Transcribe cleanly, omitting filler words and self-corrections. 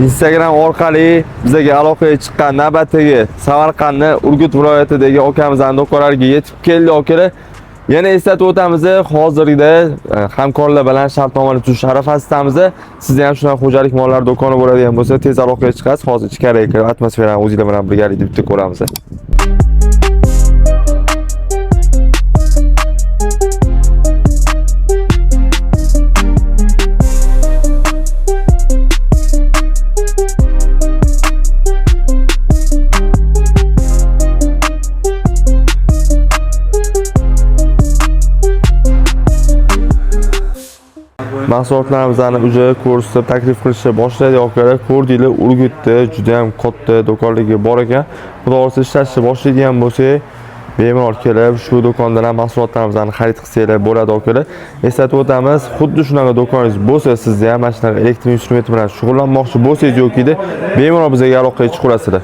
Instagram orqali bizga aloqaga chiqqan navbatdagi Samarqandning Urgut viloyatidagi akamizning do'konlariga yetib keldi akalar. Yana eslatib o'tamiz, hozirda hamkorlar bilan shartnomalar tuzish arafasidamiz. Sizda ham shunaqa xo'jalik mollari do'koni bo'ladigan bo'lsa, tez aloqaga chiqasiz. Hozir ichkariga kirib atmosferani o'zingizlar bilan birgalikda bitta ko'ramiz. Mahsulotlarimizni uje ko'rsatib taklif qilishni boshlaydi akalar. Ko'rdinglar, Urgutda juda ham katta do'konligi bor ekan. Xudo ursa ishlashni boshlaydigan bo'lsak, bemalol kelib shu do'kondan ham mahsulotlarimizni xarid qilsanglar bo'ladi akalar. Eslatib o'tamiz, xuddi shunaqa do'koningiz bo'lsa, sizda ham mana shunaqa elektr instrument bilan shug'ullanmoqchi bo'lsangiz yoki bemalol bizga aloqaga chiqaverasizlar.